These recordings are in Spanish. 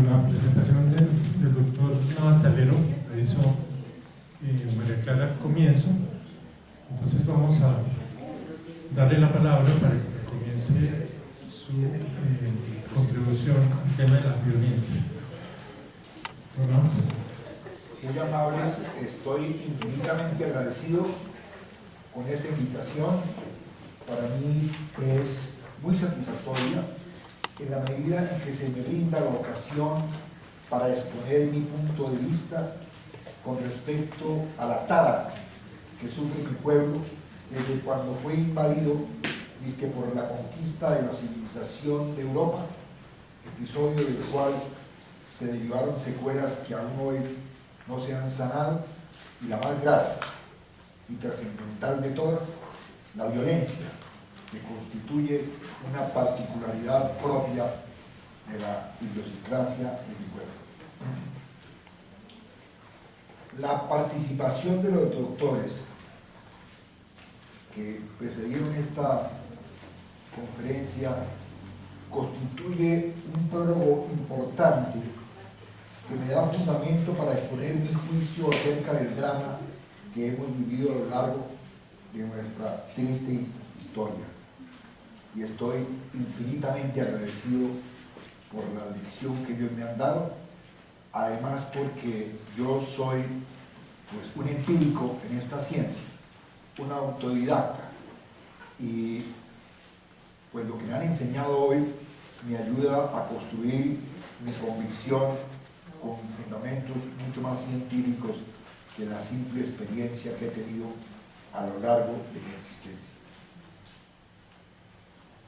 la presentación del doctor Navastalero la hizo María Clara al comienzo, entonces vamos a darle la palabra para que comience su contribución al tema de la violencia. Bueno. Muy amables, estoy infinitamente agradecido con esta invitación. Para mí es muy satisfactoria en la medida en que se me brinda la ocasión para exponer mi punto de vista con respecto a la tara que sufre mi pueblo desde cuando fue invadido dizque por la conquista de la civilización de Europa, episodio del cual se derivaron secuelas que aún hoy no se han sanado, y la más grave y trascendental de todas, la violencia, que constituye una particularidad propia de la idiosincrasia de mi pueblo. La participación de los doctores que precedieron esta conferencia constituye un prólogo importante que me da fundamento para exponer mi juicio acerca del drama que hemos vivido a lo largo de nuestra triste historia. Y estoy infinitamente agradecido por la lección que ellos me han dado, además porque yo soy pues un empírico en esta ciencia, un autodidacta, y pues lo que me han enseñado hoy me ayuda a construir mi convicción con fundamentos mucho más científicos que la simple experiencia que he tenido a lo largo de mi existencia.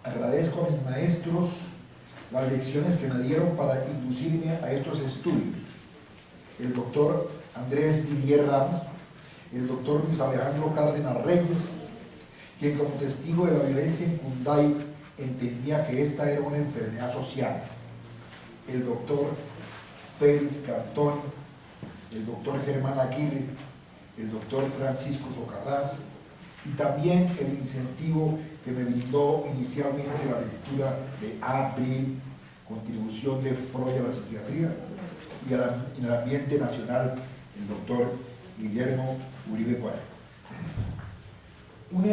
Agradezco a mis maestros las lecciones que me dieron para inducirme a estos estudios. El doctor Andrés Didier Ramos, el doctor Luis Alejandro Cárdenas Reyes, quien como testigo de la violencia en Cunday entendía que esta era una enfermedad social, el doctor Félix Cantón, el doctor Germán Aguirre, el doctor Francisco Socarrás, y también el incentivo que me brindó inicialmente la lectura de Abril, contribución de Freud a la psiquiatría, y en el ambiente nacional, el doctor Guillermo Uribe Cuadra. Un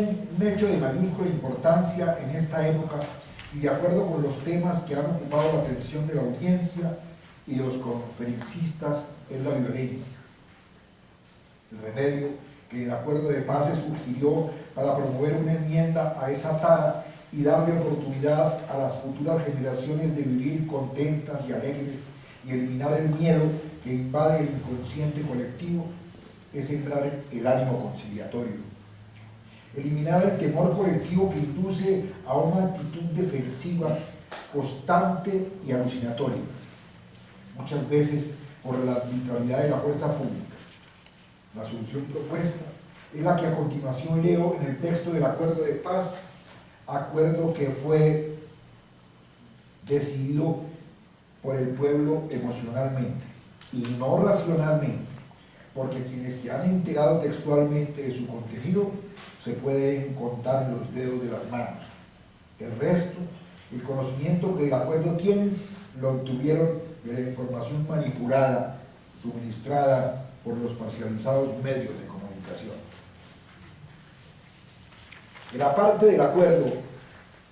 hecho de mayúscula importancia en esta época y de acuerdo con los temas que han ocupado la atención de la audiencia y de los conferencistas es la violencia. El remedio que en el acuerdo de paz se sugirió para promover una enmienda a esa tara y darle oportunidad a las futuras generaciones de vivir contentas y alegres y eliminar el miedo que invade el inconsciente colectivo es sembrar el ánimo conciliatorio. Eliminar el temor colectivo que induce a una actitud defensiva constante y alucinatoria, muchas veces por la arbitrariedad de la fuerza pública. La solución propuesta es la que a continuación leo en el texto del acuerdo de paz, acuerdo que fue decidido por el pueblo emocionalmente y no racionalmente, porque quienes se han enterado textualmente de su contenido se pueden contar los dedos de las manos. El resto, el conocimiento que el acuerdo tiene, lo obtuvieron de la información manipulada, suministrada por los parcializados medios de comunicación. En la parte del acuerdo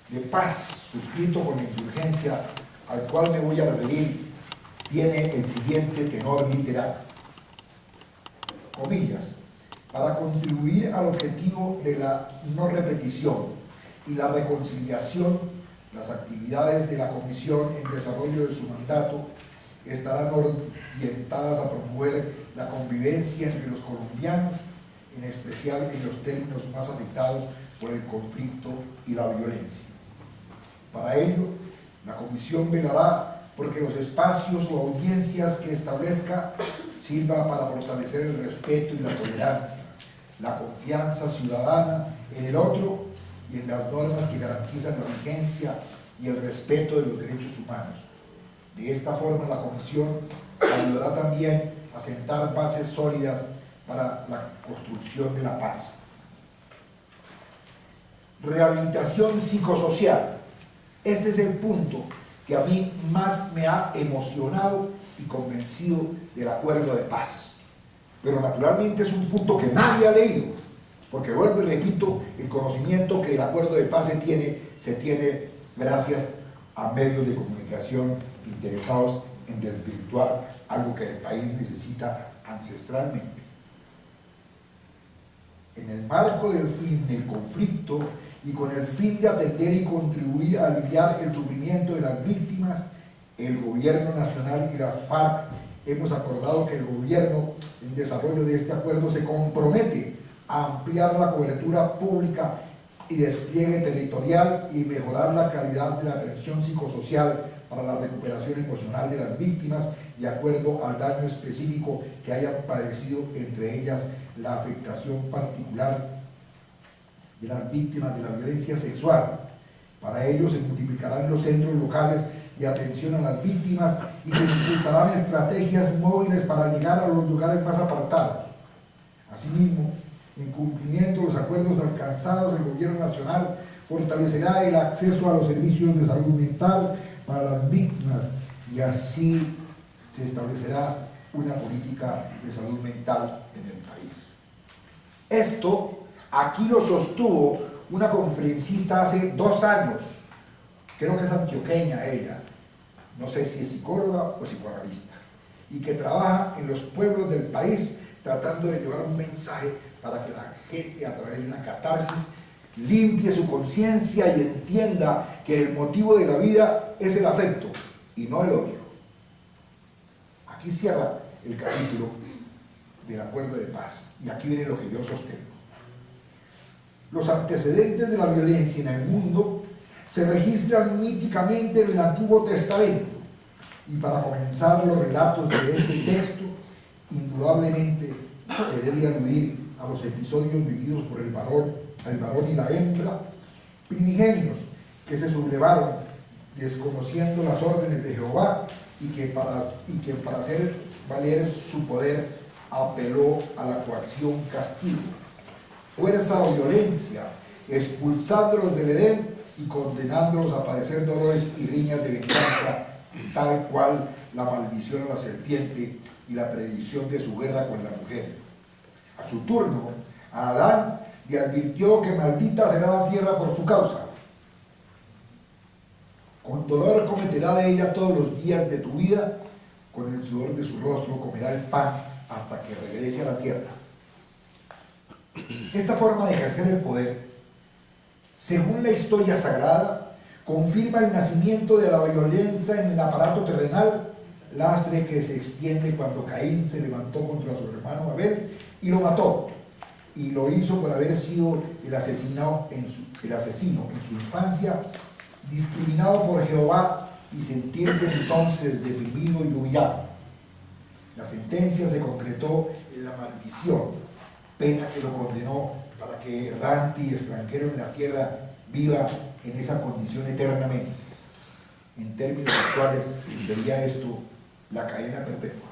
de paz suscrito con la insurgencia, al cual me voy a referir, tiene el siguiente tenor literal. Comillas, para contribuir al objetivo de la no repetición y la reconciliación, las actividades de la Comisión en desarrollo de su mandato estarán orientadas a promover la convivencia entre los colombianos, en especial en los términos más afectados por el conflicto y la violencia. Para ello, la Comisión velará porque los espacios o audiencias que establezca sirva para fortalecer el respeto y la tolerancia, la confianza ciudadana en el otro y en las normas que garantizan la vigencia y el respeto de los derechos humanos. De esta forma, la Comisión ayudará también a sentar bases sólidas para la construcción de la paz. Rehabilitación psicosocial. Este es el punto que a mí más me ha emocionado y convencido del acuerdo de paz. Pero naturalmente es un punto que nadie ha leído, porque vuelvo y repito, el conocimiento que el acuerdo de paz se tiene gracias a medios de comunicación interesados en desvirtuar algo que el país necesita ancestralmente. En el marco del fin del conflicto y con el fin de atender y contribuir a aliviar el sufrimiento de las víctimas, el Gobierno Nacional y las FARC hemos acordado que el Gobierno, en desarrollo de este acuerdo, se compromete a ampliar la cobertura pública y despliegue territorial y mejorar la calidad de la atención psicosocial para la recuperación emocional de las víctimas de acuerdo al daño específico que hayan padecido, entre ellas la afectación particular de las víctimas de la violencia sexual. Para ello se multiplicarán los centros locales de atención a las víctimas y se impulsarán estrategias móviles para llegar a los lugares más apartados. Asimismo, en cumplimiento de los acuerdos alcanzados, el Gobierno Nacional fortalecerá el acceso a los servicios de salud mental para las víctimas y así se establecerá una política de salud mental en el país. Esto aquí lo sostuvo una conferencista hace 2 años, creo que es antioqueña ella, no sé si es psicóloga o psicoanalista, y que trabaja en los pueblos del país tratando de llevar un mensaje para que la gente, a través de una catarsis, limpie su conciencia y entienda que el motivo de la vida es el afecto y no el odio. Aquí cierra el capítulo del acuerdo de paz y aquí viene lo que yo sostengo. Los antecedentes de la violencia en el mundo se registran míticamente en el Antiguo Testamento y para comenzar los relatos de ese texto, indudablemente se debe aludir a los episodios vividos por el varón y la hembra, primigenios que se sublevaron desconociendo las órdenes de Jehová y que para hacer valer su poder apeló a la coacción castigo, fuerza o violencia, expulsándolos del Edén y condenándolos a padecer dolores y riñas de venganza, tal cual la maldición a la serpiente y la predicción de su guerra con la mujer. A su turno, a Adán le advirtió que maldita será la tierra por su causa. Con dolor cometerá de ella todos los días de tu vida, con el sudor de su rostro comerá el pan hasta que regrese a la tierra. Esta forma de ejercer el poder, según la historia sagrada, confirma el nacimiento de la violencia en el aparato terrenal, lastre que se extiende cuando Caín se levantó contra su hermano Abel y lo mató, y lo hizo por haber sido el asesino en su infancia, discriminado por Jehová y sentirse entonces deprimido y humillado. La sentencia se concretó en la maldición, pena que lo condenó para que errante y extranjero en la tierra viva en esa condición eternamente. En términos actuales sería esto la cadena perpetua.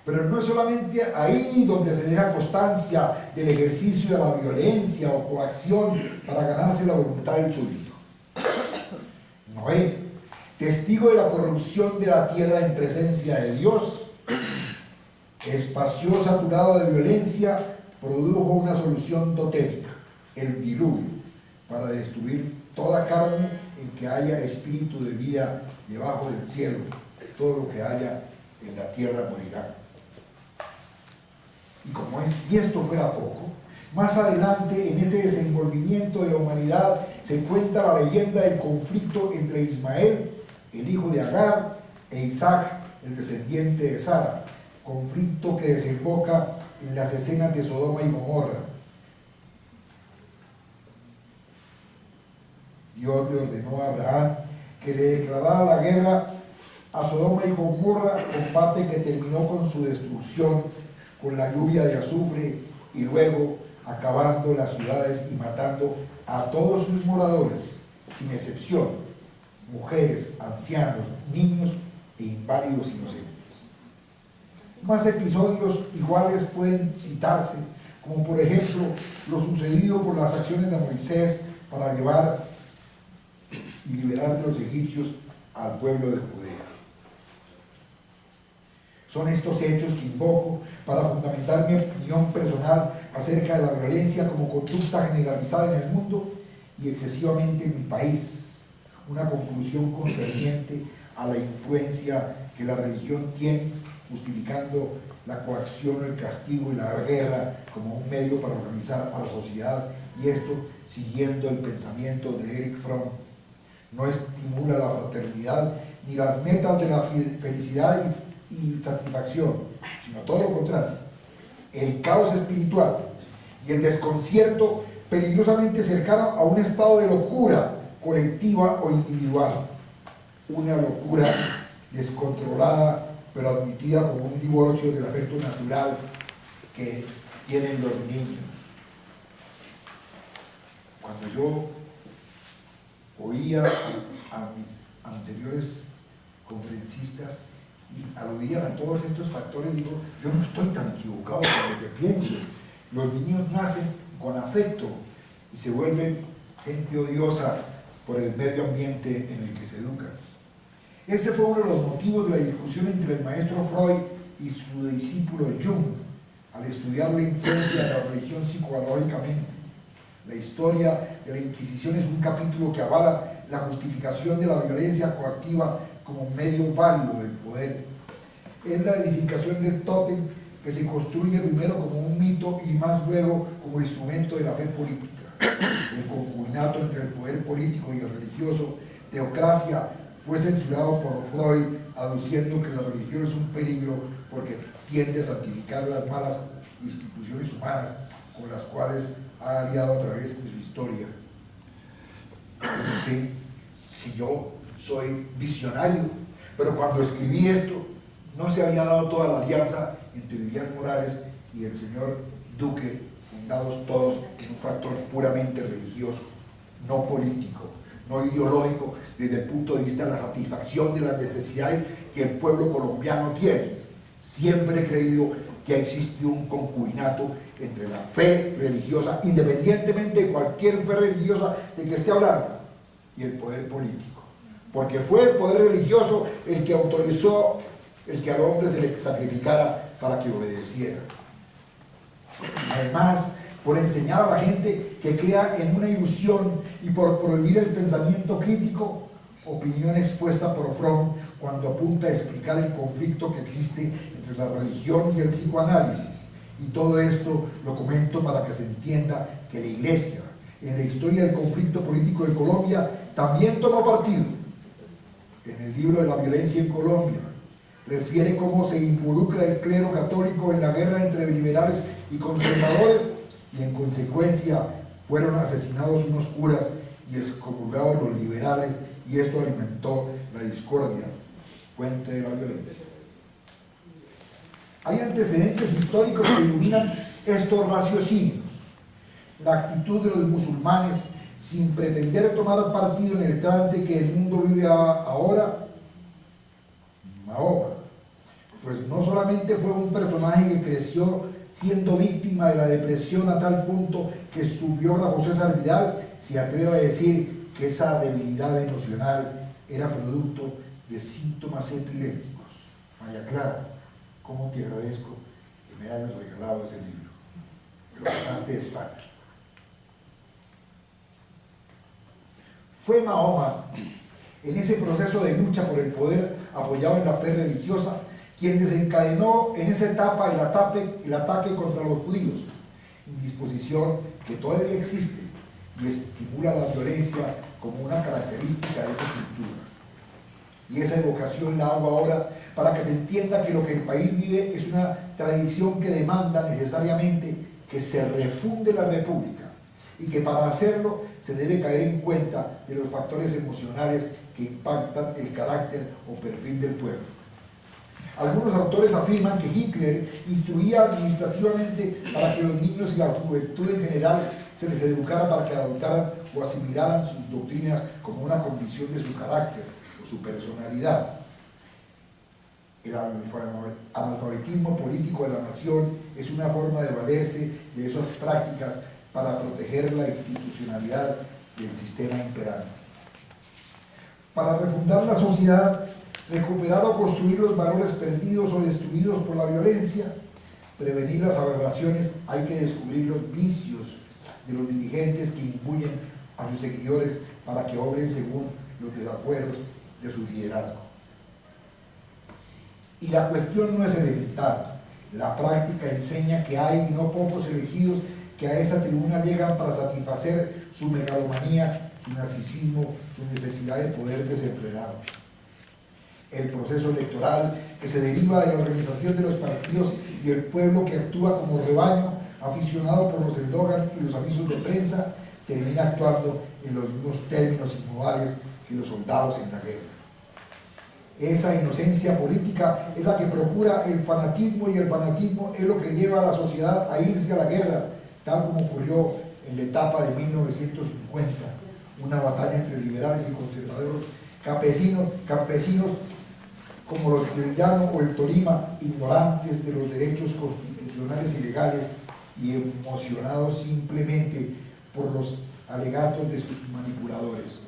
Pero no es solamente ahí donde se deja constancia del ejercicio de la violencia o coacción para ganarse la voluntad del súbdito. Noé, testigo de la corrupción de la tierra en presencia de Dios, espació saturado de violencia, produjo una solución totémica, el diluvio, para destruir toda carne en que haya espíritu de vida debajo del cielo. Todo lo que haya en la tierra morirá. Y como si esto fuera poco, más adelante en ese desenvolvimiento de la humanidad se cuenta la leyenda del conflicto entre Ismael, el hijo de Agar, e Isaac, el descendiente de Sara, conflicto que desemboca en las escenas de Sodoma y Gomorra. Dios le ordenó a Abraham que le declarara la guerra a Sodoma y Gomorra, combate que terminó con su destrucción, con la lluvia de azufre y luego acabando las ciudades y matando a todos sus moradores, sin excepción, mujeres, ancianos, niños e inválidos inocentes. Más episodios iguales pueden citarse, como por ejemplo lo sucedido por las acciones de Moisés para llevar y liberar de los egipcios al pueblo de Judea. Son estos hechos que invoco para fundamentar mi opinión personal acerca de la violencia como conducta generalizada en el mundo y excesivamente en mi país, una conclusión concerniente a la influencia que la religión tiene, justificando la coacción, el castigo y la guerra como un medio para organizar a la sociedad, y esto siguiendo el pensamiento de Erich Fromm. No estimula la fraternidad ni las metas de la felicidad y satisfacción, sino todo lo contrario, el caos espiritual y el desconcierto peligrosamente cercano a un estado de locura colectiva o individual, una locura descontrolada pero admitida como un divorcio del afecto natural que tienen los niños. Cuando yo oía a mis anteriores conferencistas y aludían a todos estos factores, digo, yo no estoy tan equivocado con lo que pienso. Los niños nacen con afecto y se vuelven gente odiosa por el medio ambiente en el que se educan. Ese fue uno de los motivos de la discusión entre el maestro Freud y su discípulo Jung, al estudiar la influencia de la religión psicológicamente. La historia de la Inquisición es un capítulo que avala la justificación de la violencia coactiva como medio válido del poder. Es la edificación del tótem que se construye primero como un mito y más luego como instrumento de la fe política. El concubinato entre el poder político y el religioso, teocracia, fue censurado por Freud, aduciendo que la religión es un peligro porque tiende a santificar las malas instituciones humanas con las cuales ha aliado a través de su historia. No sé si yo soy visionario, pero cuando escribí esto no se había dado toda la alianza entre Vivian Morales y el señor Duque, fundados todos en un factor puramente religioso, no político, no ideológico, desde el punto de vista de la satisfacción de las necesidades que el pueblo colombiano tiene. Siempre he creído que ha existido un concubinato entre la fe religiosa, independientemente de cualquier fe religiosa de que esté hablando, y el poder político. Porque fue el poder religioso el que autorizó el que al hombre se le sacrificara para que obedeciera. Además, por enseñar a la gente que crea en una ilusión y por prohibir el pensamiento crítico, opinión expuesta por Fromm cuando apunta a explicar el conflicto que existe entre la religión y el psicoanálisis. Y todo esto lo comento para que se entienda que la Iglesia, en la historia del conflicto político de Colombia, también tomó partido. En el libro de la violencia en Colombia, refiere cómo se involucra el clero católico en la guerra entre liberales y conservadores, y en consecuencia fueron asesinados unos curas y excomulgados los liberales, y esto alimentó la discordia, fuente de la violencia. Hay antecedentes históricos que iluminan estos raciocinios. La actitud de los musulmanes, sin pretender tomar partido en el trance que el mundo vive ahora, Mahoma, pues no solamente fue un personaje que creció siendo víctima de la depresión a tal punto que su biógrafo César Vidal se atreve a decir que esa debilidad emocional era producto de síntomas epilépticos. María Clara, ¿cómo te agradezco que me hayas regalado ese libro? Me lo ganaste de España. Fue Mahoma, en ese proceso de lucha por el poder apoyado en la fe religiosa, quien desencadenó en esa etapa el ataque contra los judíos, indisposición que todavía existe y estimula la violencia como una característica de esa cultura. Y esa evocación la hago ahora para que se entienda que lo que el país vive es una tradición que demanda necesariamente que se refunde la república, y que para hacerlo se debe caer en cuenta de los factores emocionales que impactan el carácter o perfil del pueblo. Algunos autores afirman que Hitler instruía administrativamente para que los niños y la juventud en general se les educara para que adoptaran o asimilaran sus doctrinas como una condición de su carácter o su personalidad. El analfabetismo político de la nación es una forma de valerse de esas prácticas para proteger la institucionalidad del sistema imperante. Para refundar la sociedad, recuperar o construir los valores perdidos o destruidos por la violencia, prevenir las aberraciones, hay que descubrir los vicios de los dirigentes que imbuyen a sus seguidores para que obren según los desafueros de su liderazgo. Y la cuestión no es elemental. La práctica enseña que hay no pocos elegidos que a esa tribuna llegan para satisfacer su megalomanía, su narcisismo, su necesidad de poder desenfrenado. El proceso electoral que se deriva de la organización de los partidos y el pueblo que actúa como rebaño, aficionado por los eslogan y los avisos de prensa, termina actuando en los mismos términos y modales que los soldados en la guerra. Esa inocencia política es la que procura el fanatismo, y el fanatismo es lo que lleva a la sociedad a irse a la guerra, tal como ocurrió en la etapa de 1950, una batalla entre liberales y conservadores campesinos como los del Llano o el Tolima, ignorantes de los derechos constitucionales y legales y emocionados simplemente por los alegatos de sus manipuladores.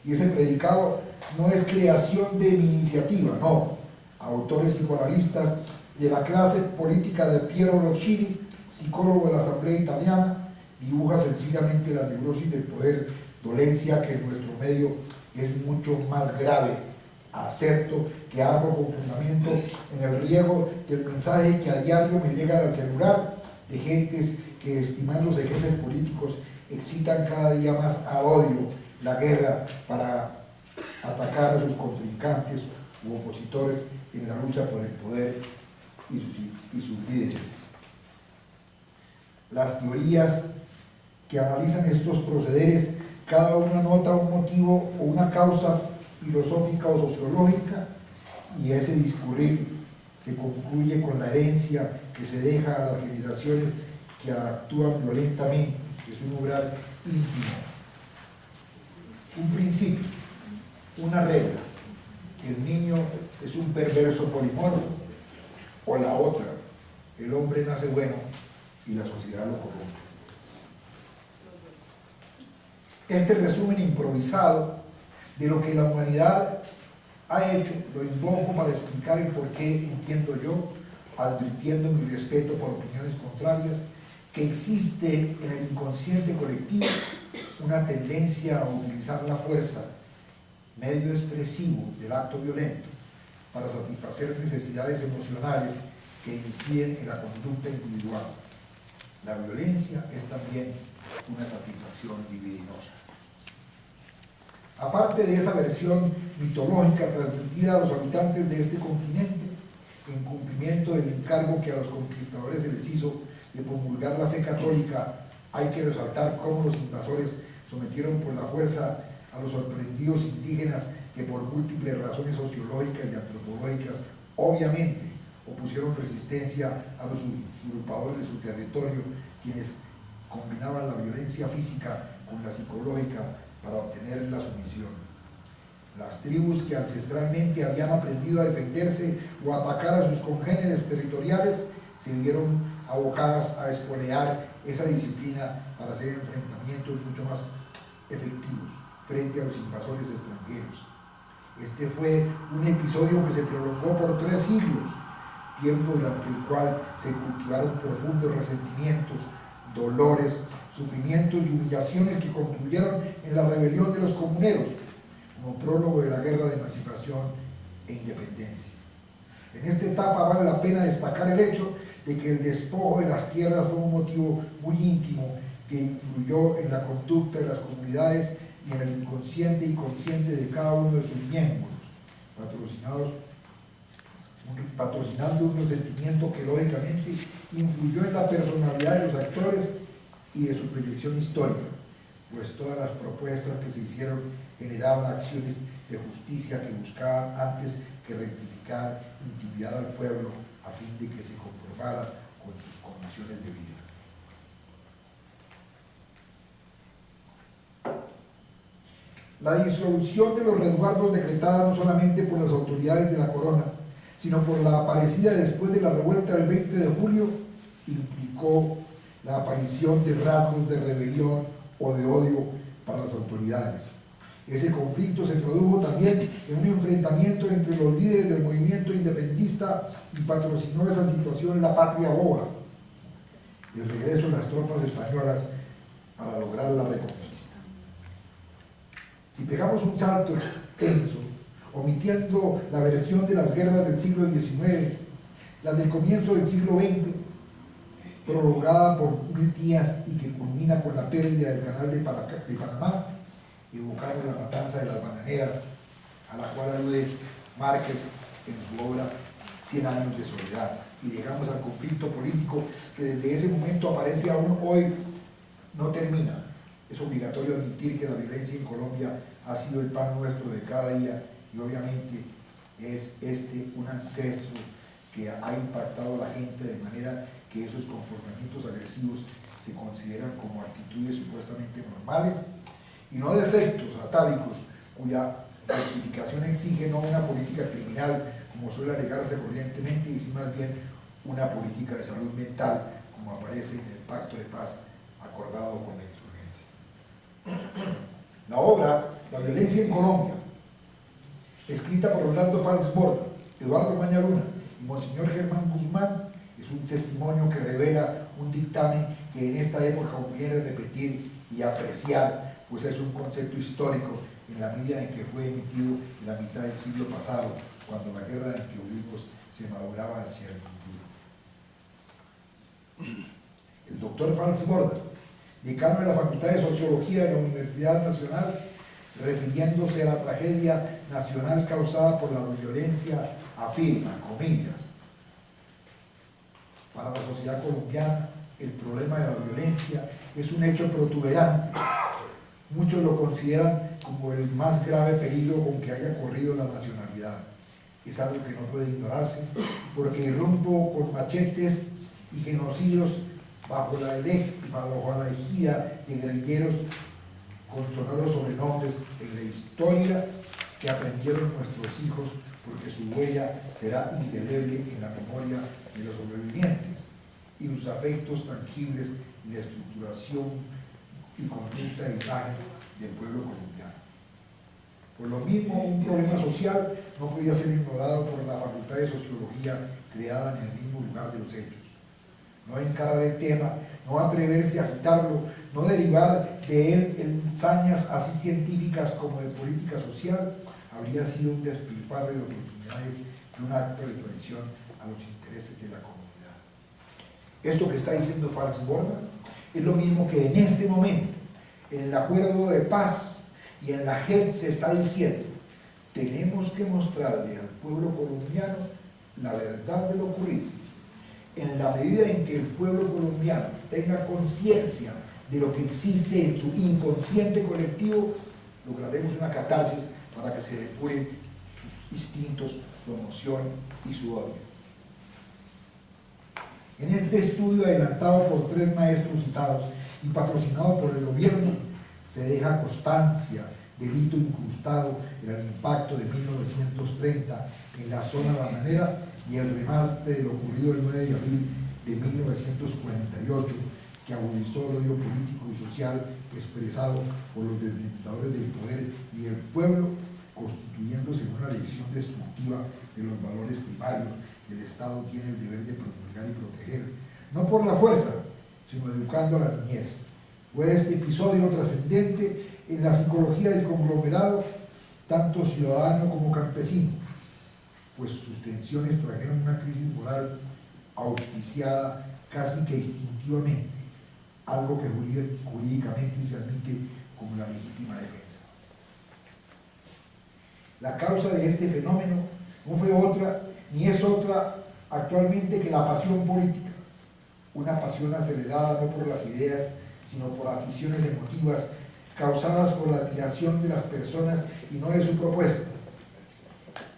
Y ese predicado no es creación de mi iniciativa, no. Autores psicoanalistas de la clase política de Piero Locchini, psicólogo de la Asamblea Italiana, dibuja sencillamente la neurosis del poder, dolencia que en nuestro medio es mucho más grave. Acerto que hago con fundamento en el riego del mensaje que a diario me llega al celular de gentes que, estimándose jefes políticos, excitan cada día más al odio, la guerra, para atacar a sus contrincantes u opositores en la lucha por el poder y sus líderes. Las teorías que analizan estos procederes, cada una nota un motivo o una causa filosófica o sociológica, y ese discurrir se concluye con la herencia que se deja a las generaciones que actúan violentamente, que es un obrar íntimo, un principio, una regla. El niño es un perverso polimorfo, o la otra, el hombre nace bueno y la sociedad lo corrompe. Este resumen improvisado de lo que la humanidad ha hecho, lo invoco para explicar el por qué entiendo yo, advirtiendo mi respeto por opiniones contrarias, que existe en el inconsciente colectivo una tendencia a utilizar la fuerza, medio expresivo del acto violento, para satisfacer necesidades emocionales que inciden en la conducta individual. La violencia es también una satisfacción libidinosa. Aparte de esa versión mitológica transmitida a los habitantes de este continente, en cumplimiento del encargo que a los conquistadores se les hizo de promulgar la fe católica, hay que resaltar cómo los invasores sometieron por la fuerza a los sorprendidos indígenas que por múltiples razones sociológicas y antropológicas obviamente opusieron resistencia a los usurpadores de su territorio, quienes combinaban la violencia física con la psicológica para obtener la sumisión. Las tribus que ancestralmente habían aprendido a defenderse o a atacar a sus congéneres territoriales se vieron abocadas a espolear esa disciplina para hacer enfrentamientos mucho más efectivos frente a los invasores extranjeros. Este fue un episodio que se prolongó por 3 siglos, tiempo durante el cual se cultivaron profundos resentimientos, dolores, sufrimientos y humillaciones que concluyeron en la rebelión de los comuneros, como prólogo de la guerra de emancipación e independencia. En esta etapa vale la pena destacar el hecho de que el despojo de las tierras fue un motivo muy íntimo que influyó en la conducta de las comunidades y en el inconsciente y consciente de cada uno de sus miembros, patrocinando un resentimiento que lógicamente influyó en la personalidad de los actores y de su proyección histórica, pues todas las propuestas que se hicieron generaban acciones de justicia que buscaban, antes que rectificar, intimidar al pueblo a fin de que se conformara con sus condiciones de vida. La disolución de los resguardos decretada no solamente por las autoridades de la corona, sino por la aparecida después de la revuelta del 20 de julio, implicó la aparición de rasgos de rebelión o de odio para las autoridades. Ese conflicto se produjo también en un enfrentamiento entre los líderes del movimiento independentista y patrocinó esa situación la Patria Boba, el regreso de las tropas españolas para lograr la reconquista. Si pegamos un salto extenso, omitiendo la versión de las guerras del siglo XIX, las del comienzo del siglo XX, prolongada por 1000 días y que culmina con la pérdida del canal de Panamá, evocamos la matanza de las bananeras, a la cual alude Márquez en su obra 100 años de soledad, y llegamos al conflicto político que desde ese momento aparece aún hoy, no termina. Es obligatorio admitir que la violencia en Colombia ha sido el pan nuestro de cada día, y obviamente es un ancestro que ha impactado a la gente de manera que esos comportamientos agresivos se consideran como actitudes supuestamente normales y no defectos atávicos cuya justificación exige no una política criminal como suele alegarse corrientemente, y sino más bien una política de salud mental como aparece en el pacto de paz acordado con la insurgencia. La obra La violencia en Colombia, escrita por Orlando Falsborda, Eduardo Mañaluna y Monseñor Germán Guzmán, es un testimonio que revela un dictamen que en esta época conviene repetir y apreciar, pues es un concepto histórico en la medida en que fue emitido en la mitad del siglo pasado, cuando la guerra en que vivimos se maduraba hacia el futuro. El doctor Falsborda, decano de la Facultad de Sociología de la Universidad Nacional, refiriéndose a la tragedia nacional causada por la violencia, afirma, comillas: para la sociedad colombiana, el problema de la violencia es un hecho protuberante. Muchos lo consideran como el más grave peligro con que haya corrido la nacionalidad. Es algo que no puede ignorarse, porque irrumpo con machetes y genocidios bajo la ejida de guerrilleros con sonoros sobrenombres en la historia que aprendieron nuestros hijos, porque su huella será indeleble en la memoria de los sobrevivientes, y sus afectos tangibles y la estructuración y conducta de imagen del pueblo colombiano. Por lo mismo, un problema social no podía ser ignorado por la Facultad de Sociología creada en el mismo lugar de los hechos. No encarar el tema, no atreverse a agitarlo, no derivar de él ensañas así científicas como de política social, habría sido un despilfarro de oportunidades y un acto de traición a los intereses de la comunidad. Esto que está diciendo Falsborda es lo mismo que en este momento, en el acuerdo de paz y en la JEP se está diciendo: tenemos que mostrarle al pueblo colombiano la verdad de lo ocurrido. En la medida en que el pueblo colombiano tenga conciencia de lo que existe en su inconsciente colectivo, lograremos una catarsis para que se depuren sus instintos, su emoción y su odio. En este estudio adelantado por 3 maestros citados y patrocinado por el gobierno, se deja constancia del hito incrustado en el impacto de 1930 en la zona bananera y el remate de lo ocurrido el 9 de abril de 1948, que agudizó el odio político y social expresado por los detentadores del poder y el pueblo, constituyéndose en una lección destructiva de los valores primarios que el Estado tiene el deber de promulgar y proteger, no por la fuerza, sino educando a la niñez. Fue este episodio trascendente en la psicología del conglomerado, tanto ciudadano como campesino, pues sus tensiones trajeron una crisis moral auspiciada casi que instintivamente, algo que jurídicamente se admite como la legítima defensa. La causa de este fenómeno no fue otra, ni es otra actualmente, que la pasión política, una pasión acelerada no por las ideas, sino por aficiones emotivas causadas por la admiración de las personas y no de su propuesta.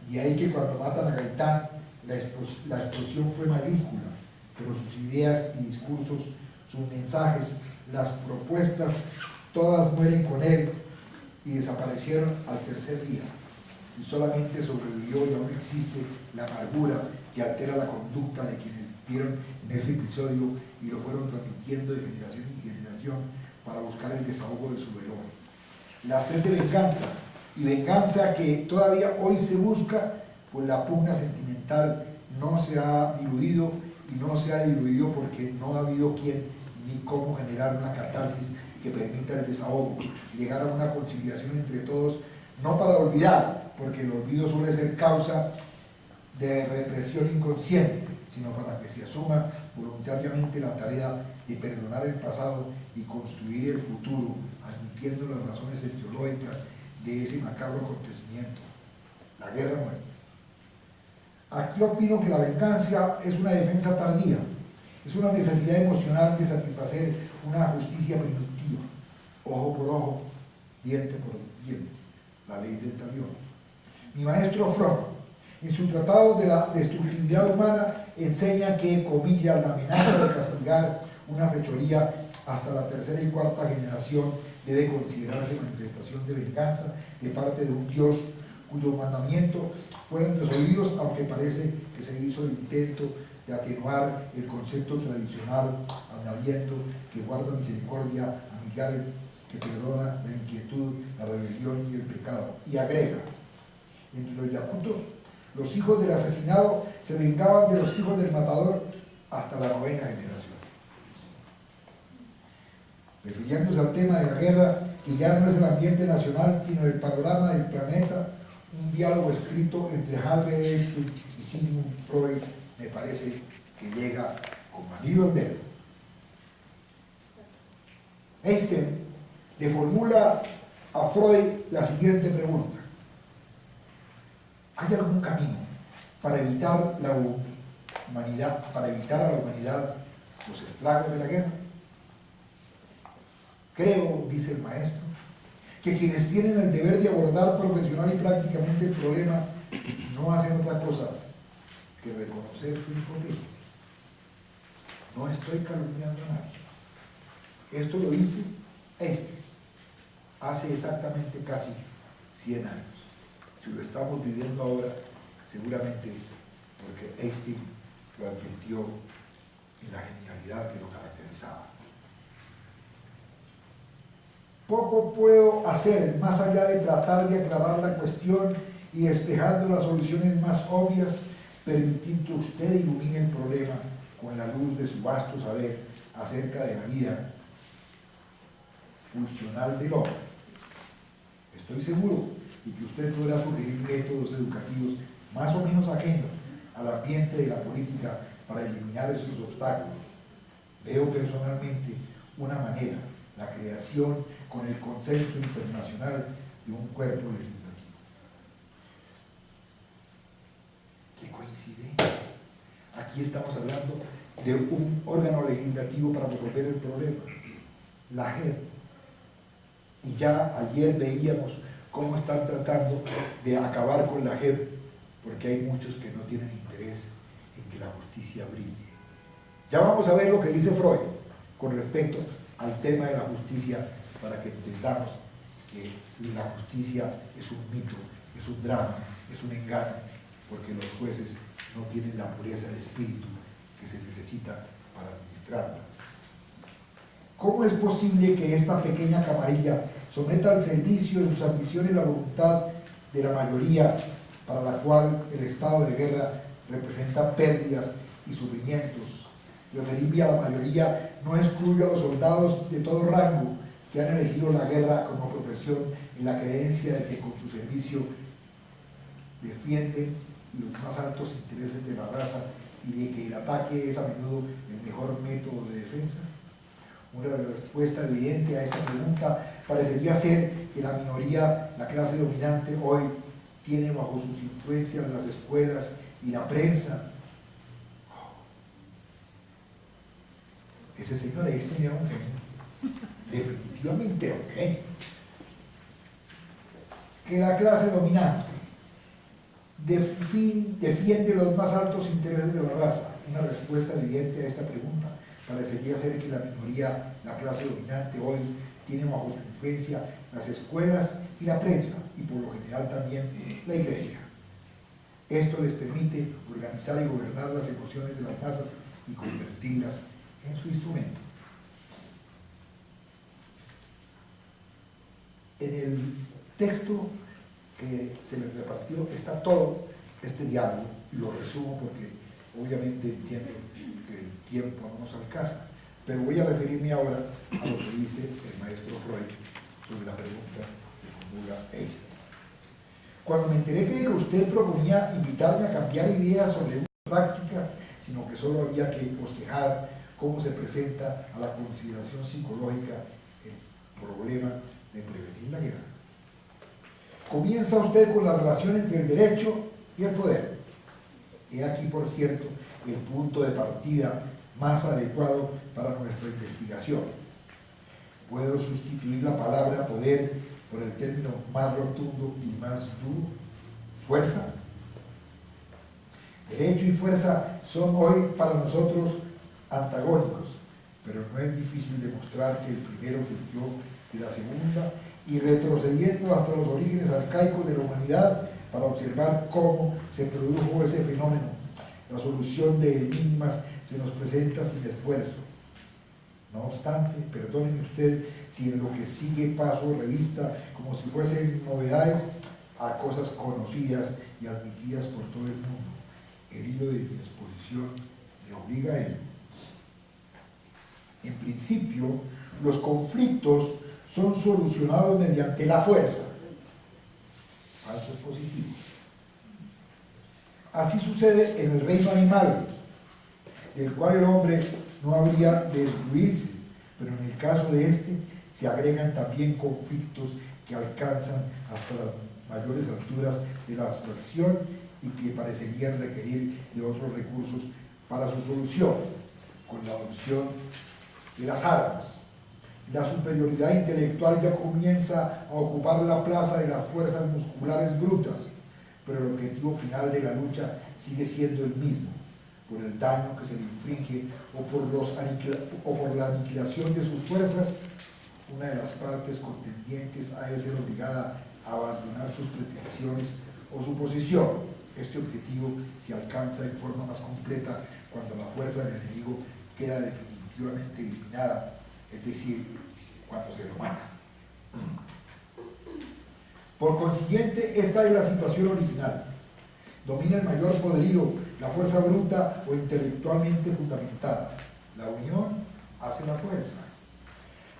De ahí que cuando matan a Gaitán, la explosión fue mayúscula, pero sus ideas y discursos, sus mensajes, las propuestas, todas mueren con él y desaparecieron al tercer día. Y solamente sobrevivió y aún existe la amargura que altera la conducta de quienes vieron en ese episodio y lo fueron transmitiendo de generación en generación para buscar el desahogo de su dolor. la sed de venganza, y venganza que todavía hoy se busca, pues la pugna sentimental no se ha diluido, y no se ha diluido porque no ha habido quién ni cómo generar una catarsis que permita el desahogo, llegar a una conciliación entre todos, no para olvidar, porque el olvido suele ser causa de represión inconsciente, sino para que se asuma voluntariamente la tarea de perdonar el pasado y construir el futuro, admitiendo las razones etiológicas de ese macabro acontecimiento, la guerra-muerte. Aquí opino que la venganza es una defensa tardía, es una necesidad emocional de satisfacer una justicia primitiva, ojo por ojo, diente por diente, la ley del talión. Mi maestro Freud, en su tratado de la destructividad humana, enseña que, comillas, la amenaza de castigar una fechoría hasta la tercera y cuarta generación debe considerarse manifestación de venganza de parte de un Dios cuyos mandamientos fueron desoídos, aunque parece que se hizo el intento de atenuar el concepto tradicional, añadiendo que guarda misericordia a millares, que perdona la inquietud, la rebelión y el pecado. Y agrega, entre los yacutos, los hijos del asesinado se vengaban de los hijos del matador hasta la 9ª generación. Refiriéndose al tema de la guerra, que ya no es el ambiente nacional, sino el panorama del planeta, un diálogo escrito entre Albert Einstein y Sigmund Freud me parece que llega con manilo en dedo. Einstein le formula a Freud la siguiente pregunta: ¿hay algún camino para evitar a la humanidad los estragos de la guerra? Creo, dice el maestro, que quienes tienen el deber de abordar profesional y prácticamente el problema no hacen otra cosa que reconocer su impotencia. No estoy calumniando a nadie. Esto lo dice Einstein hace exactamente casi 100 años. Si lo estamos viviendo ahora, seguramente porque Einstein lo advirtió en la genialidad que lo caracterizaba. Poco puedo hacer más allá de tratar de aclarar la cuestión y, despejando las soluciones más obvias, permitir que usted ilumine el problema con la luz de su vasto saber acerca de la vida funcional del hombre. Estoy seguro de que usted podrá sugerir métodos educativos más o menos ajenos al ambiente de la política para eliminar esos obstáculos. Veo personalmente una manera: la creación con el consenso internacional de un cuerpo legislativo. ¡Qué coincidencia! Aquí estamos hablando de un órgano legislativo para resolver el problema, la JEP. Y ya ayer veíamos cómo están tratando de acabar con la JEP, porque hay muchos que no tienen interés en que la justicia brille. Ya vamos a ver lo que dice Freud con respecto al tema de la justicia, para que entendamos que la justicia es un mito, es un drama, es un engaño, porque los jueces no tienen la pureza de espíritu que se necesita para administrarla. ¿Cómo es posible que esta pequeña camarilla someta al servicio de sus ambiciones la voluntad de la mayoría, para la cual el estado de guerra representa pérdidas y sufrimientos? Referirme a la mayoría no excluye a los soldados de todo rango que han elegido la guerra como profesión, en la creencia de que con su servicio defienden los más altos intereses de la raza y de que el ataque es a menudo el mejor método de defensa. Una respuesta evidente a esta pregunta parecería ser que la minoría, la clase dominante, hoy tiene bajo sus influencias las escuelas y la prensa. Ese señor Einstein era un genio, definitivamente era un genio. Que la clase dominante defiende los más altos intereses de la raza. Una respuesta evidente a esta pregunta parecería ser que la minoría, la clase dominante, hoy tiene bajo su influencia las escuelas y la prensa, y por lo general también la iglesia. Esto les permite organizar y gobernar las emociones de las masas y convertirlas en su instrumento. En el texto que se les repartió está todo este diálogo, y lo resumo porque obviamente entiendo que el tiempo no nos alcanza, pero voy a referirme ahora a lo que dice el maestro Freud sobre la pregunta que formula Einstein. Cuando me enteré que usted proponía invitarme a cambiar ideas sobre prácticas, sino que solo había que bosquejar cómo se presenta a la consideración psicológica el problema de prevenir la guerra. Comienza usted con la relación entre el derecho y el poder. He aquí, por cierto, el punto de partida más adecuado para nuestra investigación. Puedo sustituir la palabra poder por el término más rotundo y más duro: fuerza. Derecho y fuerza son hoy para nosotros antagónicos, pero no es difícil demostrar que el primero surgió de la segunda, y retrocediendo hasta los orígenes arcaicos de la humanidad para observar cómo se produjo ese fenómeno, la solución de enigmas se nos presenta sin esfuerzo. No obstante, perdónenme usted si en lo que sigue paso revista como si fuesen novedades a cosas conocidas y admitidas por todo el mundo. El hilo de mi exposición me obliga a ello. En principio, los conflictos son solucionados mediante la fuerza. Falso expositivo. Así sucede en el reino animal, del cual el hombre no habría de excluirse, pero en el caso de este se agregan también conflictos que alcanzan hasta las mayores alturas de la abstracción y que parecerían requerir de otros recursos para su solución, con la adopción de las armas. La superioridad intelectual ya comienza a ocupar la plaza de las fuerzas musculares brutas, pero el objetivo final de la lucha sigue siendo el mismo: por el daño que se le inflige o por la aniquilación de sus fuerzas. Una de las partes contendientes ha de ser obligada a abandonar sus pretensiones o su posición. Este objetivo se alcanza en forma más completa cuando la fuerza del enemigo queda definitivamente eliminada, es decir, cuando se lo mata. Por consiguiente, esta es la situación original. Domina el mayor poderío, la fuerza bruta o intelectualmente fundamentada. La unión hace la fuerza.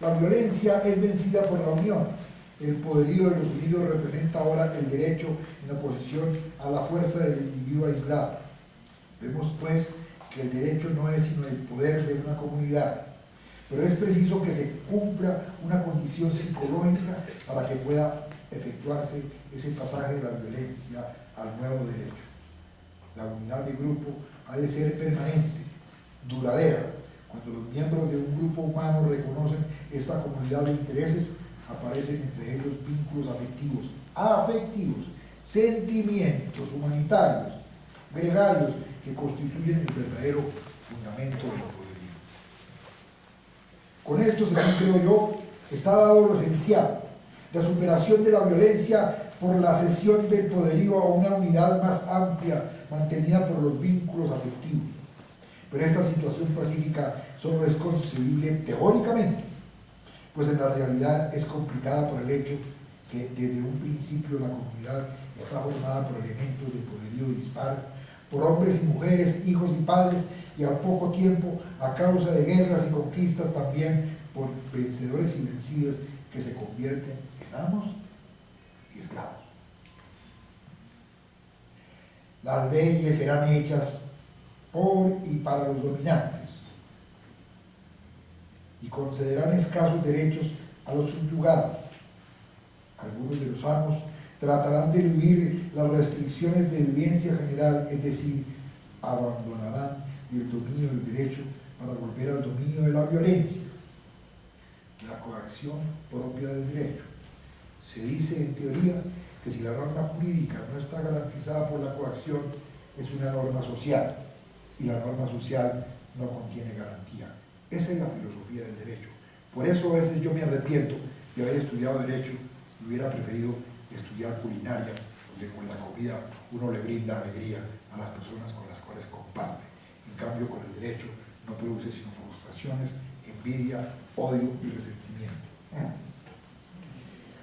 La violencia es vencida por la unión. El poderío de los unidos representa ahora el derecho en oposición a la fuerza del individuo aislado. Vemos pues que el derecho no es sino el poder de una comunidad, pero es preciso que se cumpla una condición psicológica para que pueda efectuarse ese pasaje de la violencia al nuevo derecho. La unidad de grupo ha de ser permanente, duradera. Cuando los miembros de un grupo humano reconocen esta comunidad de intereses, aparecen entre ellos vínculos afectivos, sentimientos humanitarios, gregarios, que constituyen el verdadero fundamento del poderío. Con esto, según creo yo, está dado lo esencial: la superación de la violencia por la cesión del poderío a una unidad más amplia, mantenida por los vínculos afectivos. Pero esta situación pacífica solo es concebible teóricamente, pues en la realidad es complicada por el hecho que desde un principio la comunidad está formada por elementos de poderío dispar, por hombres y mujeres, hijos y padres, y al poco tiempo, a causa de guerras y conquistas, también por vencedores y vencidos que se convierten en amos y esclavos. Las leyes serán hechas por y para los dominantes y concederán escasos derechos a los subyugados. Algunos de los amos tratarán de eludir las restricciones de vivencia general, es decir, abandonarán el dominio del derecho para volver al dominio de la violencia, la coacción propia del derecho. Se dice en teoría que si la norma jurídica no está garantizada por la coacción, es una norma social, y la norma social no contiene garantía. Esa es la filosofía del derecho. Por eso a veces yo me arrepiento de haber estudiado derecho y hubiera preferido estudiar culinaria, porque con la comida uno le brinda alegría a las personas con las cuales comparte. En cambio, con el derecho no produce sino frustraciones, envidia, odio y resentimiento.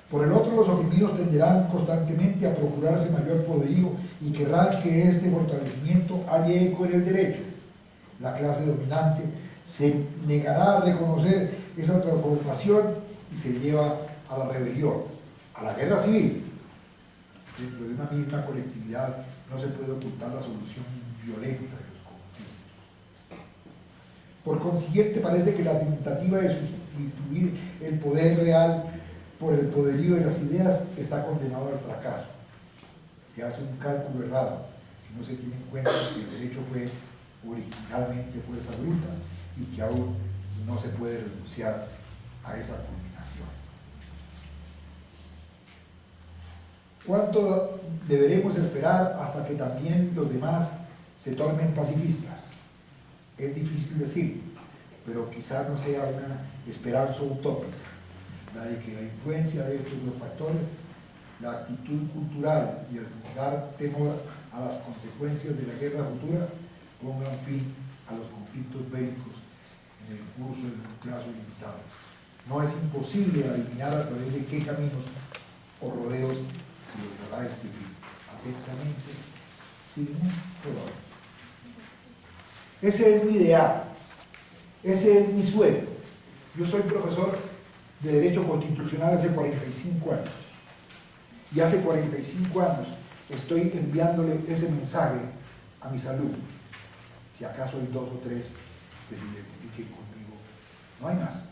Por el otro, los oprimidos tenderán constantemente a procurarse mayor poderío y querrán que este fortalecimiento halle eco en el derecho. La clase dominante se negará a reconocer esa transformación y se lleva a la rebelión, a la guerra civil. Dentro de una misma colectividad no se puede ocultar la solución violenta de los conflictos. Por consiguiente, parece que la tentativa de sustituir el poder real por el poderío de las ideas está condenado al fracaso. Se hace un cálculo errado si no se tiene en cuenta que el derecho fue originalmente fuerza bruta y que aún no se puede renunciar a esa culminación. ¿Cuánto deberemos esperar hasta que también los demás se tornen pacifistas? Es difícil decir, pero quizá no sea una esperanza utópica, la de que la influencia de estos dos factores, la actitud cultural y el dar temor a las consecuencias de la guerra futura, pongan fin a los conflictos bélicos en el curso de un plazo limitado. No es imposible adivinar a través de qué caminos o rodeos se logrará este fin. Atentamente, Sigmund Freud. Ese es mi ideal, ese es mi sueño. Yo soy profesor de Derecho Constitucional hace 45 años. Y hace 45 años estoy enviándole ese mensaje a mis alumnos. Si acaso hay 2 o 3 que se identifiquen conmigo, no hay más.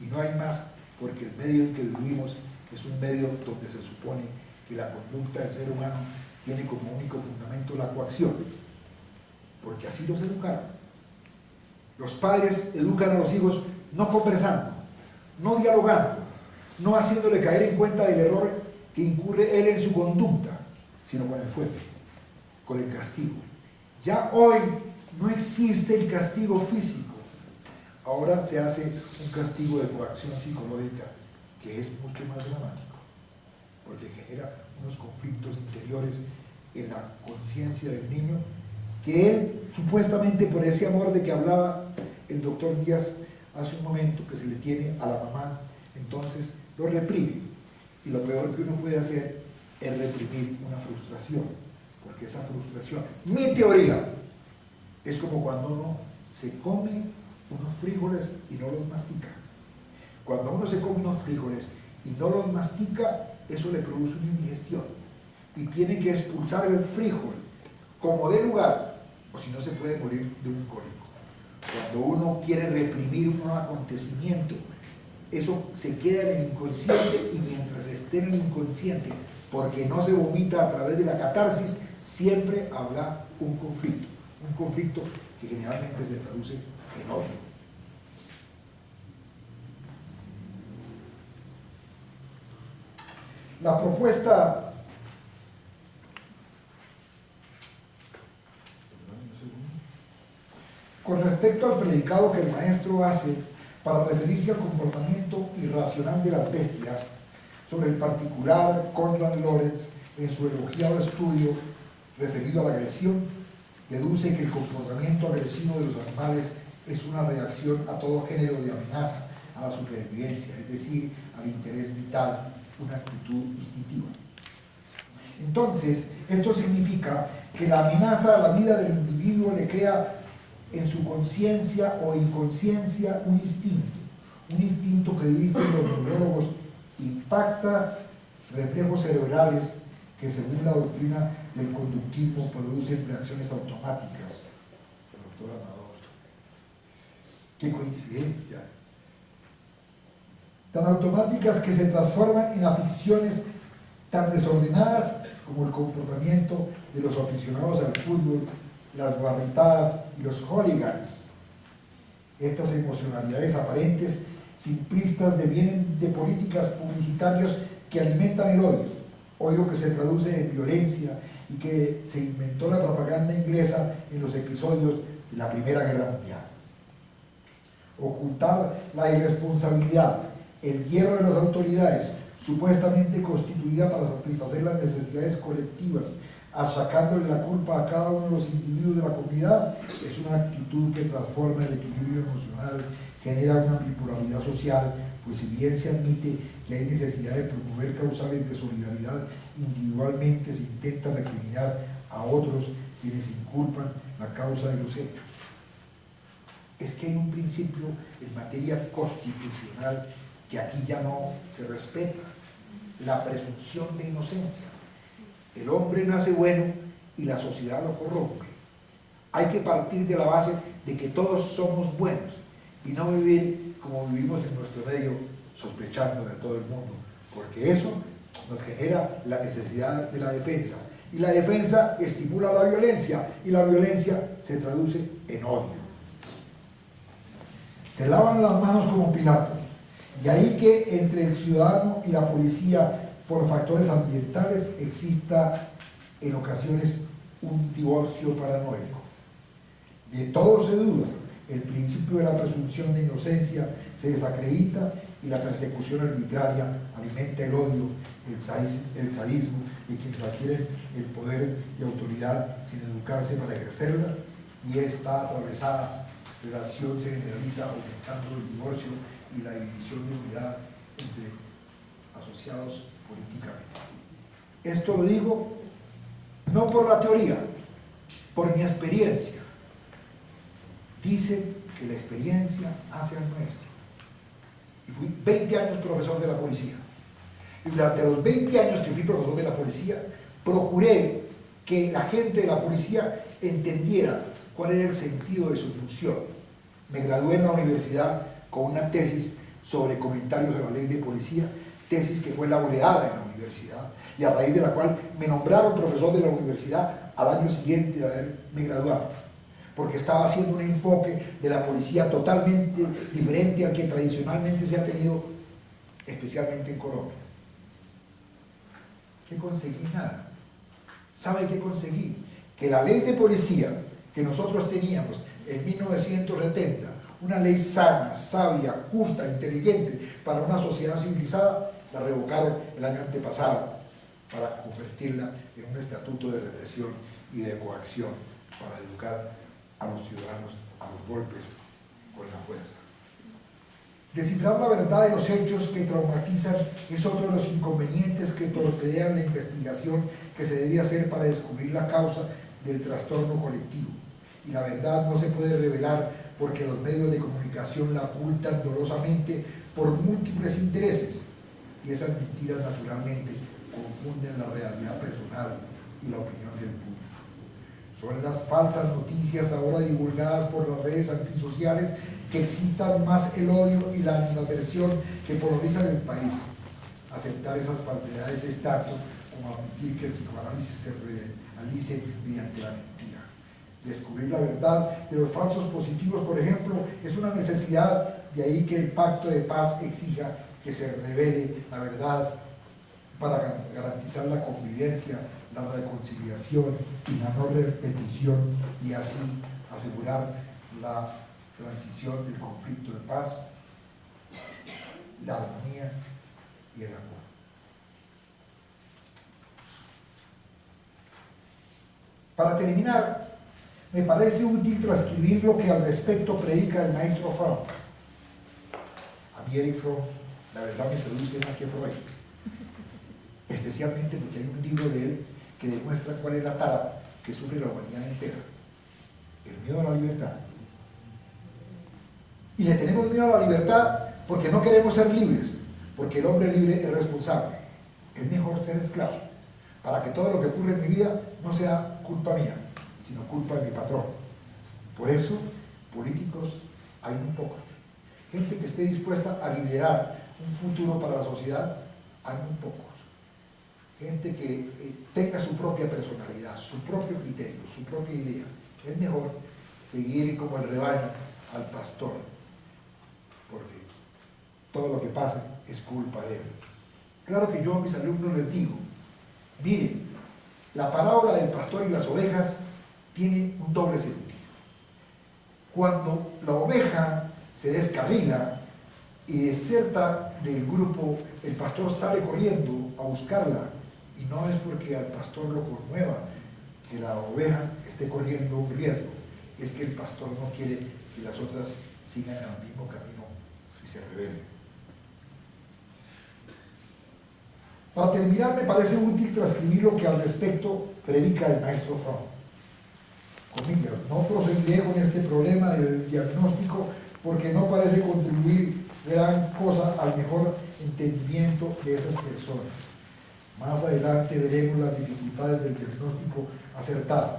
Y no hay más porque el medio en que vivimos es un medio donde se supone que la conducta del ser humano tiene como único fundamento la coacción, porque así los educaron. Los padres educan a los hijos no conversando, no dialogando, no haciéndole caer en cuenta del error que incurre él en su conducta, sino con el fuego, con el castigo. Ya hoy no existe el castigo físico, ahora se hace un castigo de coacción psicológica que es mucho más dramático, porque genera unos conflictos interiores en la conciencia del niño, que él, supuestamente por ese amor de que hablaba el doctor Díaz hace un momento, que se le tiene a la mamá, entonces lo reprime. Y lo peor que uno puede hacer es reprimir una frustración, porque esa frustración, mi teoría, es como cuando uno se come unos frijoles y no los mastica. Cuando uno se come unos frijoles y no los mastica, eso le produce una indigestión y tiene que expulsar el frijol como de lugar, o si no se puede morir de un cólico. Cuando uno quiere reprimir un acontecimiento, eso se queda en el inconsciente, y mientras esté en el inconsciente, porque no se vomita a través de la catarsis, siempre habrá un conflicto que generalmente se traduce en odio. La propuesta con respecto al predicado que el maestro hace para referirse al comportamiento irracional de las bestias, sobre el particular Konrad Lorenz, en su elogiado estudio referido a la agresión, deduce que el comportamiento agresivo de los animales es una reacción a todo género de amenaza a la supervivencia, es decir, al interés vital, una actitud instintiva. Entonces, esto significa que la amenaza a la vida del individuo le crea en su conciencia o inconsciencia un instinto que, dicen los neurólogos, impacta reflejos cerebrales que, según la doctrina del conductismo, producen reacciones automáticas. Doctor Amador, qué coincidencia. Tan automáticas que se transforman en aficiones tan desordenadas como el comportamiento de los aficionados al fútbol, las barretadas y los hooligans. Estas emocionalidades aparentes, simplistas, devienen de políticas publicitarias que alimentan el odio que se traduce en violencia y que se inventó la propaganda inglesa en los episodios de la Primera Guerra Mundial. Ocultar la irresponsabilidad, el hierro de las autoridades, supuestamente constituida para satisfacer las necesidades colectivas, achacándole la culpa a cada uno de los individuos de la comunidad, es una actitud que transforma el equilibrio emocional, genera una bipolaridad social, pues si bien se admite que hay necesidad de promover causales de solidaridad, individualmente se intenta recriminar a otros quienes inculpan la causa de los hechos. Es que hay un principio en materia constitucional que aquí ya no se respeta, la presunción de inocencia. El hombre nace bueno y la sociedad lo corrompe. Hay que partir de la base de que todos somos buenos y no vivir como vivimos en nuestro medio, sospechando de todo el mundo, porque eso nos genera la necesidad de la defensa, y la defensa estimula la violencia, y la violencia se traduce en odio. Se lavan las manos como Pilatos, y ahí que entre el ciudadano y la policía, por factores ambientales, exista en ocasiones un divorcio paranoico. De todo se duda, el principio de la presunción de inocencia se desacredita y la persecución arbitraria alimenta el odio, el sadismo de quienes adquieren el poder y autoridad sin educarse para ejercerla, y esta atravesada relación se generaliza aumentando el divorcio y la división de unidad entre asociados políticamente. Esto lo digo no por la teoría, por mi experiencia. Dicen que la experiencia hace al maestro. Y fui 20 años profesor de la policía. Y durante los 20 años que fui profesor de la policía, procuré que la gente de la policía entendiera cuál era el sentido de su función. Me gradué en la universidad con una tesis sobre comentarios de la ley de policía, tesis que fue laureada en la universidad, y a raíz de la cual me nombraron profesor de la universidad al año siguiente de haberme graduado, porque estaba haciendo un enfoque de la policía totalmente diferente al que tradicionalmente se ha tenido, especialmente en Colombia. ¿Qué conseguí? Nada. ¿Sabe qué conseguí? Que la ley de policía que nosotros teníamos en 1970, una ley sana, sabia, justa, inteligente para una sociedad civilizada, la revocaron el año antepasado para convertirla en un estatuto de represión y de coacción para educar a los ciudadanos a los golpes con la fuerza. Descifrar la verdad de los hechos que traumatizan es otro de los inconvenientes que torpedean la investigación que se debe hacer para descubrir la causa del trastorno colectivo. Y la verdad no se puede revelar porque los medios de comunicación la ocultan dolosamente por múltiples intereses, y esas mentiras naturalmente confunden la realidad personal y la opinión del público. Son las falsas noticias ahora divulgadas por las redes antisociales que excitan más el odio y la animadversión que polarizan el país. Aceptar esas falsedades es tanto como admitir que el psicoanálisis se realice mediante la mentira. Descubrir la verdad de los falsos positivos, por ejemplo, es una necesidad, de ahí que el pacto de paz exija que se revele la verdad para garantizar la convivencia, la reconciliación y la no repetición, y así asegurar la transición del conflicto de paz, la armonía y el amor. Para terminar, me parece útil transcribir lo que al respecto predica el maestro Fromm. A mí Erich Fromm, la verdad, me seduce más que Freud, especialmente porque hay un libro de él que demuestra cuál es la tara que sufre la humanidad entera: el miedo a la libertad. Y le tenemos miedo a la libertad porque no queremos ser libres, porque el hombre libre es responsable. Es mejor ser esclavo, para que todo lo que ocurre en mi vida no sea culpa mía, sino culpa de mi patrón. Por eso, políticos hay muy pocos. Gente que esté dispuesta a liderar un futuro para la sociedad, hay muy pocos. Gente que tenga su propia personalidad, su propio criterio, su propia idea. Es mejor seguir como el rebaño al pastor, porque todo lo que pasa es culpa de él. Claro que yo a mis alumnos les digo: miren, la parábola del pastor y las ovejas tiene un doble sentido. Cuando la oveja se descarrila y deserta del grupo, el pastor sale corriendo a buscarla, y no es porque al pastor lo conmueva que la oveja esté corriendo un riesgo, es que el pastor no quiere que las otras sigan el mismo camino y se rebelen. Para terminar, me parece útil transcribir lo que al respecto predica el maestro Fromm. Comillas, no proseguiré con este problema del diagnóstico porque no parece contribuir gran cosa al mejor entendimiento de esas personas. Más adelante veremos las dificultades del diagnóstico acertado.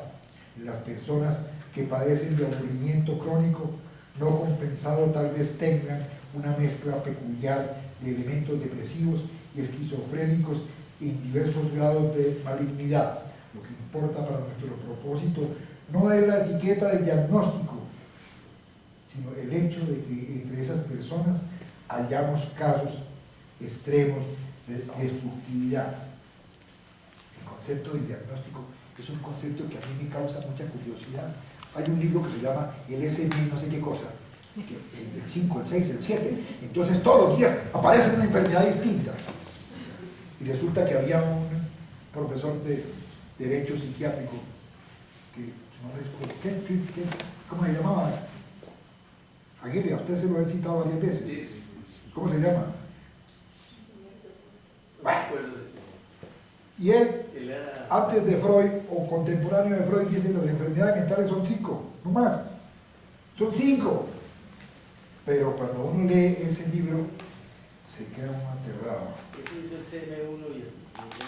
Las personas que padecen de aburrimiento crónico no compensado tal vez tengan una mezcla peculiar de elementos depresivos y esquizofrénicos en diversos grados de malignidad. Lo que importa para nuestro propósito no es la etiqueta del diagnóstico, sino el hecho de que entre esas personas hallamos casos extremos de destructividad. El concepto del diagnóstico es un concepto que a mí me causa mucha curiosidad. Hay un libro que se llama el SM no sé qué cosa, el 5, el 6, el 7, entonces todos los días aparece una enfermedad distinta. Y resulta que había un profesor de derecho psiquiátrico que, ¿cómo se llamaba? Aguirre, a usted se lo he citado varias veces. ¿Cómo se llama? Bueno. Y él, antes de Freud o contemporáneo de Freud, dice que las enfermedades mentales son 5, no más. Son 5. Pero cuando uno lee ese libro, se queda uno aterrado. Eso hizo el CM1 y el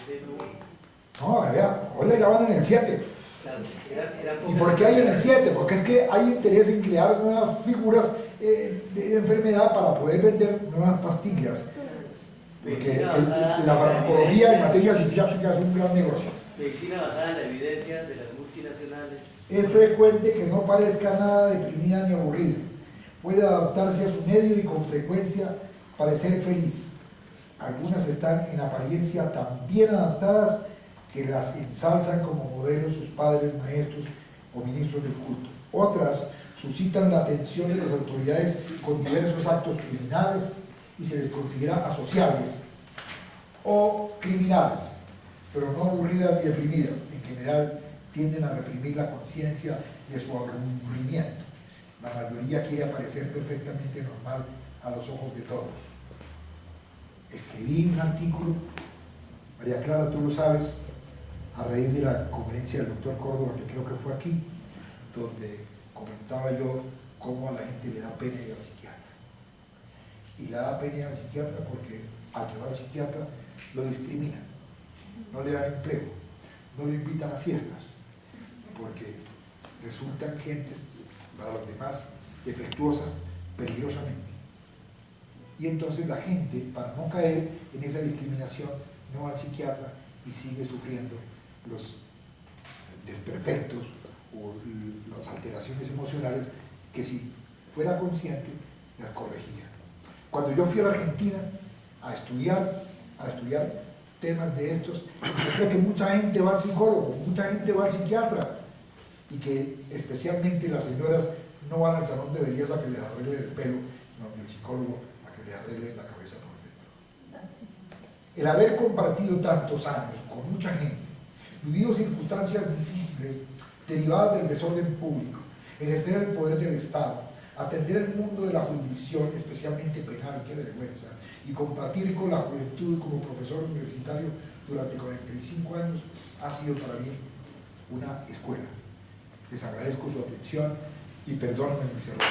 CM1. No, ya, hoy le llaman en el 7. Claro, ¿Y por qué hay en el 7? Porque es que hay interés en crear nuevas figuras de enfermedad para poder vender nuevas pastillas. Porque la farmacología en materia psiquiátrica es un gran negocio. Medicina basada en la evidencia de las multinacionales. Es frecuente que no parezca nada deprimida ni aburrida. Puede adaptarse a su medio y con frecuencia parecer feliz. Algunas están en apariencia tan bien adaptadas que las ensalzan como modelos sus padres, maestros o ministros del culto. Otras suscitan la atención de las autoridades con diversos actos criminales y se les considera asociables o criminales, pero no aburridas ni deprimidas. En general tienden a reprimir la conciencia de su aburrimiento. La mayoría quiere aparecer perfectamente normal a los ojos de todos. Escribí un artículo, María Clara, tú lo sabes, a raíz de la conferencia del doctor Córdoba, que creo que fue aquí, donde comentaba yo cómo a la gente le da pena ir al psiquiatra. Y le da pena ir al psiquiatra porque al que va al psiquiatra lo discriminan, no le dan empleo, no lo invitan a fiestas, porque resultan gentes para los demás defectuosas peligrosamente. Y entonces la gente, para no caer en esa discriminación, no va al psiquiatra y sigue sufriendo los desperfectos o las alteraciones emocionales que si fuera consciente las corregía. Cuando yo fui a la Argentina a estudiar temas de estos, yo creo que mucha gente va al psicólogo, mucha gente va al psiquiatra, y que especialmente las señoras no van al salón de belleza a que les arreglen el pelo, sino al psicólogo a que les arreglen la cabeza por dentro. El haber compartido tantos años con mucha gente, vivido circunstancias difíciles derivadas del desorden público, ejercer el poder del Estado, atender el mundo de la jurisdicción, especialmente penal, qué vergüenza, y compartir con la juventud como profesor universitario durante 45 años, ha sido para mí una escuela. Les agradezco su atención y perdónenme mis errores.